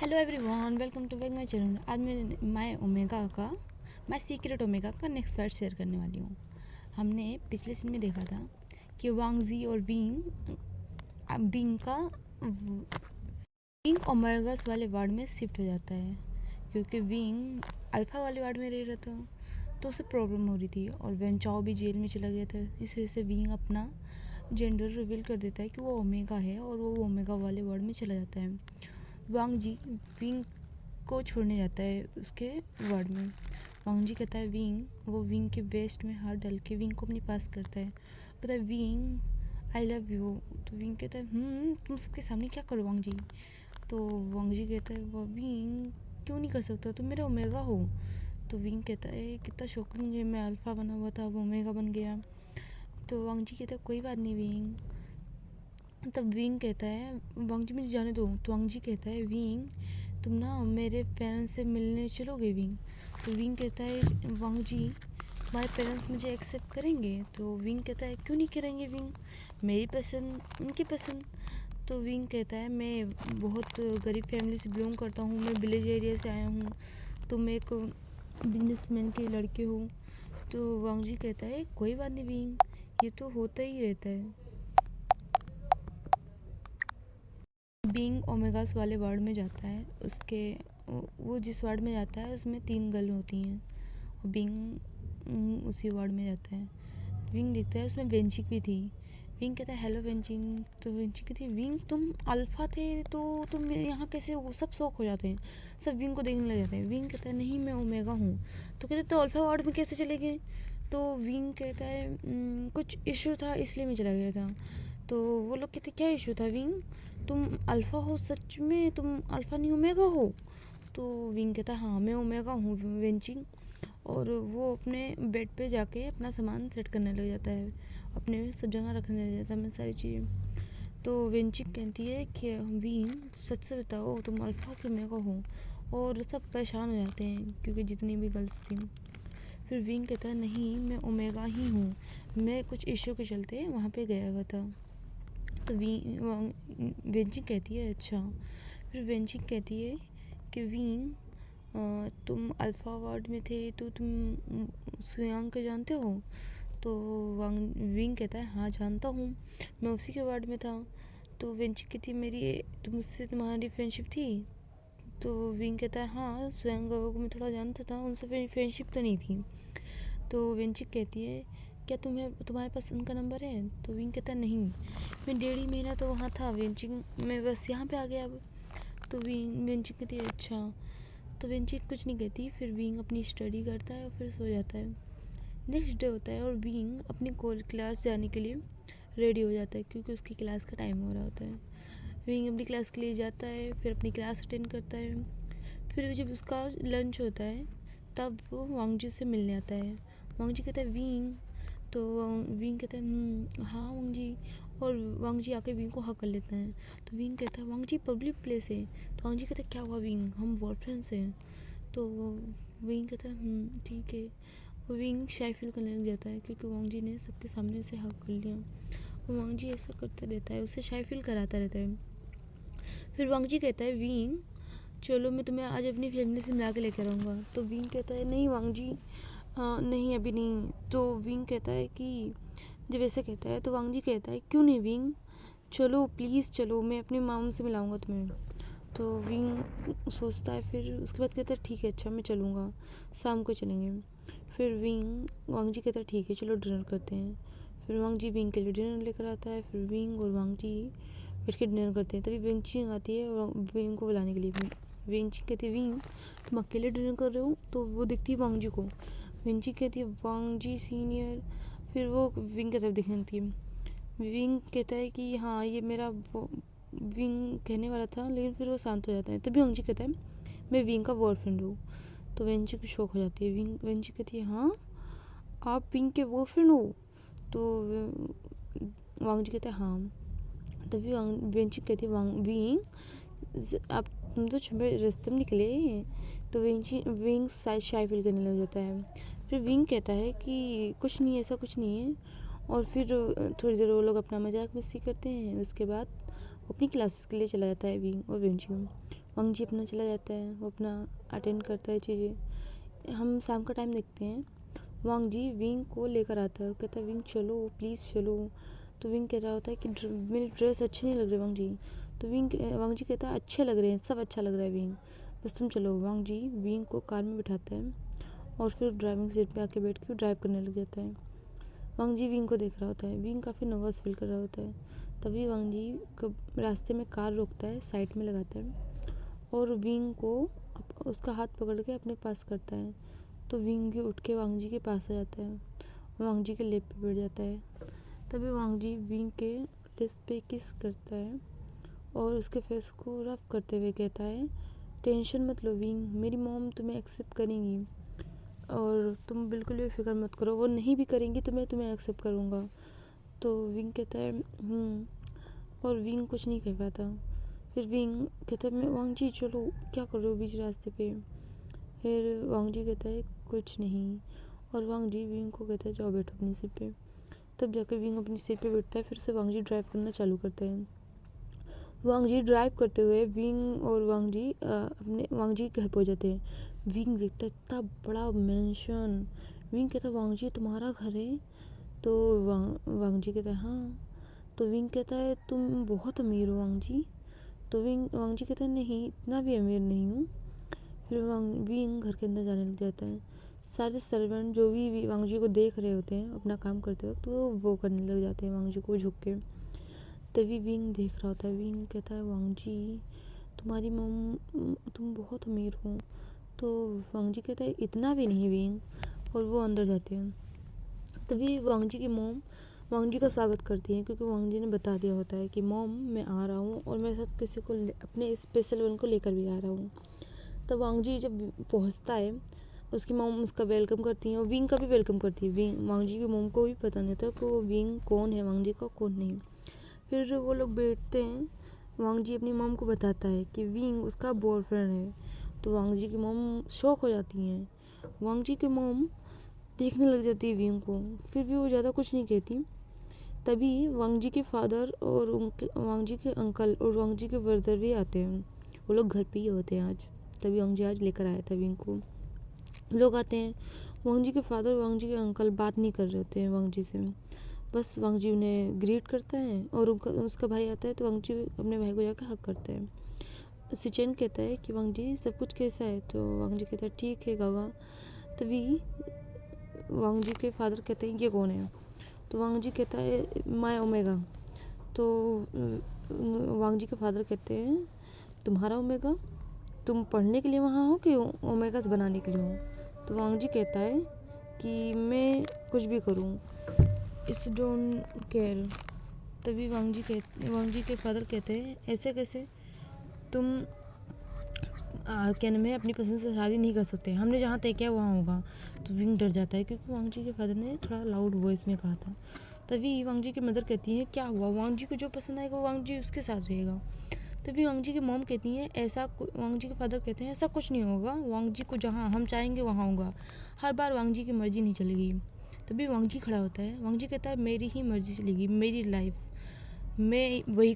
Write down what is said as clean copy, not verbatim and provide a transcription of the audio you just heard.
Hello everyone, welcome to back my channel. आज मैं my secret omega का next part share करने वाली हूँ। हमने पिछले सीन में देखा था कि वांगजी और विंग ओमेगास वाले वार्ड में शिफ्ट हो जाता है, क्योंकि विंग अल्फ़ा वाले वार्ड में रह रहा था तो उसे प्रॉब्लम हो रही थी। और वेंचाओ भी जेल में चला गया था। इस वजह से विंग अपना जेंडर रिवील कर देता है कि वो ओमेगा है और वो ओमेगा वाले वार्ड में चला जाता है। वांग जी विंग को छोड़ने जाता है उसके वार्ड में। वांग जी कहता है वो विंग के वेस्ट में हाथ डाल के विंग को अपने पास करता है। कहता है विंग आई लव यू। तो विंग कहता है तुम सबके सामने क्या करो वांग जी। तो वांग जी कहता है वो विंग क्यों नहीं कर सकता, तुम मेरा ओमेगा हो। तो विंग कहता है कितना शॉकिंग है, मैं अल्फ़ा बना हुआ था अब ओमेगा बन गया। तो वांग जी कहता है कोई बात नहीं विंग। तब विंग कहता है वांग जी मुझे जाने दो। तो वांग जी कहता है विंग तुम ना मेरे पेरेंट्स से मिलने चलोगे विंग। तो विंग कहता है वांग जी तुम्हारे पेरेंट्स मुझे एक्सेप्ट करेंगे। तो विंग कहता है क्यों नहीं करेंगे विंग, मेरी पसंद उनकी पसंद। तो विंग कहता है मैं बहुत गरीब फैमिली से बिलोंग करता हूँ, मैं विलेज एरिया से आया हूँ, तुम एक बिजनेसमैन के लड़के हो। तो वांग जी कहता है कोई बात नहीं विंग, ये तो होता ही रहता है। बीइंग ओमेगास वाले वार्ड में जाता है, उसके वो जिस वार्ड में जाता है उसमें 3 गर्ल होती हैं और बीइंग उसी वार्ड में जाता है। विंग देखता है उसमें वेंचिक भी थी। विंग कहता है हेलो वेंचिंग। तो वेंचिक कहती है विंग तुम अल्फ़ा थे तो तुम यहाँ कैसे हो। सब शौक हो जाते हैं, सब विंग को देखने लग जाते हैं। विंग कहता है नहीं मैं ओमेगा हूँ। तो कहते तो अल्फ़ा वार्ड में कैसे चले गए। तो विंग कहता है कुछ इशू था इसलिए मैं चला गया था। तो वो लोग कहते क्या इशू था विंग, तुम अल्फ़ा हो सच में, तुम अल्फ़ा नहीं ओमेगा हो। तो विंग कहता हाँ मैं ओमेगा हूँ वेंचिंग। और वो अपने बेड पे जाके अपना सामान सेट करने लग जाता है, अपने सब जगह रखने लग जाता है मैं सारी चीज़ें। तो वेंचिंग कहती है कि विंग सच से बताओ तुम अल्फ़ा कि ओमेगा हो। और सब परेशान हो जाते हैं क्योंकि जितनी भी गर्ल्स थी। फिर विंग कहता है नहीं मैं ओमेगा ही हूँ, मैं कुछ इश्यू के चलते वहाँ पे गया हुआ था। तो वेंचिंग कहती है अच्छा। फिर वेंचिंग कहती है कि विंग तुम अल्फ़ा वार्ड में थे तो तुम सुयांग को जानते हो। तो विंग कहता है हाँ जानता हूँ, मैं उसी के वार्ड में था। तो वेंचिंग कहती है मेरी तुम उससे तुम्हारी फ्रेंडशिप थी। तो विंग कहता है हाँ सुयांग को मैं थोड़ा जानता था, उनसे फ्रेंडशिप तो नहीं थी। तो वेंचिक कहती है क्या तुम्हारे पास उनका नंबर है। तो विंग कहता है नहीं, मैं 1.5 महीना तो वहाँ था वेंचिक, मैं बस यहाँ पे आ गया अब। तो वेंचिक कहती है अच्छा। तो वेंचिक कुछ नहीं कहती, फिर विंग अपनी स्टडी करता है और फिर सो जाता है। नेक्स्ट डे होता है और विंग अपनी क्लास जाने के लिए रेडी हो जाता है क्योंकि उसकी क्लास का टाइम हो रहा होता है। विंग अपनी क्लास के लिए जाता है, फिर अपनी क्लास अटेंड करता है। फिर जब उसका लंच होता है तब वो वांगजी से मिलने आता है। वांगजी कहता है विंग। तो विंग कहता है हाँ वांगजी। और वांगजी आके विंग को हक कर लेता है। तो विंग कहता है वांगजी पब्लिक प्लेस है। तो वांगजी कहता है क्या हुआ विंग, हम बॉयफ्रेंड्स हैं। तो विंग कहता है ठीक है। वो विंग शाय फील करने लग जाता है क्योंकि वांगजी ने सबके सामने उसे हक कर लिया। और वांगजी ऐसा करता रहता है, उसे शाय फील कराता रहता है। फिर वांगजी कहता है विंग चलो मैं तुम्हें आज अपनी फैमिली से मिला के लेकर आऊँगा। तो विंग कहता है नहीं वांगजी नहीं अभी नहीं। तो विंग कहता है कि जब ऐसा कहता है तो वांगजी कहता है क्यों नहीं विंग, चलो प्लीज़ चलो, मैं अपनी माम से मिलाऊंगा तुम्हें। तो विंग सोचता है, फिर उसके बाद कहता है ठीक है अच्छा मैं चलूँगा, शाम को चलेंगे। फिर वांगजी कहता है ठीक है चलो डिनर करते हैं। फिर वांगजी विंग के लिए डिनर लेकर आता है। फिर विंग और वांगजी बैठ के डिनर करते हैं। तभी वेंचिंग आती है और विंग को बुलाने के लिए। वेंचिंग कहती है विंग तुम अकेले डिनर कर रहे हो। तो वो देखती है वांगजी को। वेंचिंग कहती है वांगजी सीनियर। फिर वो विंग की तरफ देखने लगती है। विंग कहता है कि हाँ ये मेरा वो विंग कहने वाला था, लेकिन फिर वो शांत हो जाता है। तभी वांगजी कहता है मैं विंग का बॉयफ्रेंड हूँ। तो वेंची को शौक हो जाती है। वेंची कहती है हाँ आप विंग के बॉयफ्रेंड हो। तो वांगजी कहता है हाँ। तभी वेंची कहती है विंग आप तुम तो छुपे रास्ते में निकले। तो विंग शाय फील करने लग जाता है। फिर विंग कहता है कि कुछ नहीं ऐसा कुछ नहीं है। और फिर थोड़ी देर वो लोग अपना मजाक मस्ती करते हैं। उसके बाद वो अपनी क्लासेस के लिए चला जाता है विंग और वेंची। वांग जी अपना चला जाता है, वो अपना अटेंड करता है चीज़ें। हम शाम का टाइम देखते हैं, वांग जी विंग को लेकर आता है। वो कहता है विंग चलो प्लीज़ चलो। तो विंग कह रहा होता है कि मेरी ड्रेस अच्छी नहीं लग रही वांग जी। तो वांग जी कहता है अच्छे लग रहे हैं, सब अच्छा लग रहा है विंग, बस तुम चलो। वांग जी विंग को कार में बिठाता है और फिर ड्राइविंग सीट पे आके बैठ के ड्राइव करने लग जाता है। वांग जी विंग को देख रहा होता है, विंग काफ़ी नर्वस फील कर रहा होता है। तभी वांग जी रास्ते में कार रोकता है, साइड में लगाता है और विंग को उसका हाथ पकड़ के अपने पास करता है। तो विंग उठ के वांग जी के पास आ जाता है, वांग जी के लेप पे बैठ जाता है। तभी वांग जी विंग के लिप्स पे किस करता है और उसके फेस को रफ करते हुए कहता है टेंशन मत लो विंग, मेरी मॉम तुम्हें एक्सेप्ट करेंगी और तुम बिल्कुल भी फिक्र मत करो, वो नहीं भी करेंगी तो मैं तुम्हें एक्सेप्ट करूँगा। तो विंग कहता है और विंग कुछ नहीं कह पाता। फिर विंग कहता है मैं वांग जी चलो, क्या कर रहे हो बीच रास्ते पे। फिर वांग जी कहता है कुछ नहीं, और वांग जी विंग को कहता है जाओ बैठो अपनी सीट पे। तब जाकर विंग अपनी सीट पे बैठता है, फिर से वांग जी ड्राइव करना चालू करते हैं। वांग जी ड्राइव करते हुए विंग और वांग जी अपने वांग जी घर पहुंच जाते हैं। विंग देखता है इतना बड़ा मेंशन। विंग कहता है वांग जी तुम्हारा घर है। तो वांग जी कहता है हाँ। तो विंग कहता है तुम बहुत अमीर हो वांग जी। तो वांग जी कहता है नहीं, इतना भी अमीर नहीं हूँ। फिर विंग घर के अंदर जाने लग जाता है। सारे सर्वेंट जो भी वांग जी को देख रहे होते हैं अपना काम करते वक्त, वो करने लग जाते हैं वांग जी को झुक के। तभी विंग देख रहा होता है, विंग कहता है वांग जी तुम्हारी मम तुम बहुत अमीर हो। तो वांग जी कहता है इतना भी नहीं विंग, और वो अंदर जाते हैं। तभी वांग जी की मॉम वांग जी का स्वागत करती है, क्योंकि वांग जी ने बता दिया होता है कि मॉम मैं आ रहा हूँ और मेरे साथ किसी को अपने स्पेशल वन को लेकर भी आ रहा हूँ। तब वांग जी जब पहुँचता है, उसकी मॉम उसका वेलकम करती है और विंग का भी वेलकम करती है। वांग जी की मॉम को भी पता नहीं था कि वो विंग कौन है, वांग जी का कौन नहीं। फिर वो लोग बैठते हैं, वांग जी अपनी मॉम को बताता है कि विंग उसका बॉयफ्रेंड है। तो वांग जी की मॉम शॉक हो जाती हैं। वांग जी की मॉम देखने लग जाती है विंग को, फिर भी वो ज़्यादा कुछ नहीं कहती। तभी वांग जी के फादर और उनके वांग जी के अंकल और वांग जी के ब्रदर भी आते हैं। वो लोग घर पे ही होते हैं आज। तभी वांग जी आज लेकर आया था विंग को। लोग आते हैं, वांग जी के फादर वांग जी के अंकल बात नहीं कर रहे होते हैं वांग जी से। बस वांग जी उन्हें ग्रीट करता है और उसका भाई आता है तो वांग जी अपने भाई को जाकर हक करता है। सिचेन कहता है कि वांग जी सब कुछ कैसा है। तो वांग जी कहता है ठीक है गागा। तभी वांग जी के फादर कहते हैं ये कौन है। तो वांग जी कहता है माय ओमेगा। तो वांग जी के फादर कहते हैं तुम्हारा ओमेगा, तुम पढ़ने के लिए वहाँ हो कि ओमेगास बनाने के लिए हो। तो वांग जी कहता है कि मैं कुछ भी करूँ, इट्स डोंट केयर। तभी वांग जी के फादर कहते हैं ऐसे कैसे, तुम क्या नाम है अपनी पसंद से शादी नहीं कर सकते, हमने जहाँ तय किया वहाँ होगा। तो विंग डर जाता है, क्योंकि वांग जी के फादर ने थोड़ा लाउड वॉइस में कहा था। तभी वांग जी की मदर कहती है क्या हुआ, वांग जी को जो पसंद आएगा वांग जी उसके साथ रहेगा। तभी वांग जी की मॉम कहती है वांग जी के फादर कहते हैं ऐसा कुछ नहीं होगा, वांग जी को जहाँ हम चाहेंगे वहाँ होगा, हर बार वांग जी की मर्जी नहीं चलेगी। तभी वांग जी खड़ा होता है, वांग जी कहता है मेरी ही मर्जी चलेगी, मेरी लाइफ, मैं वही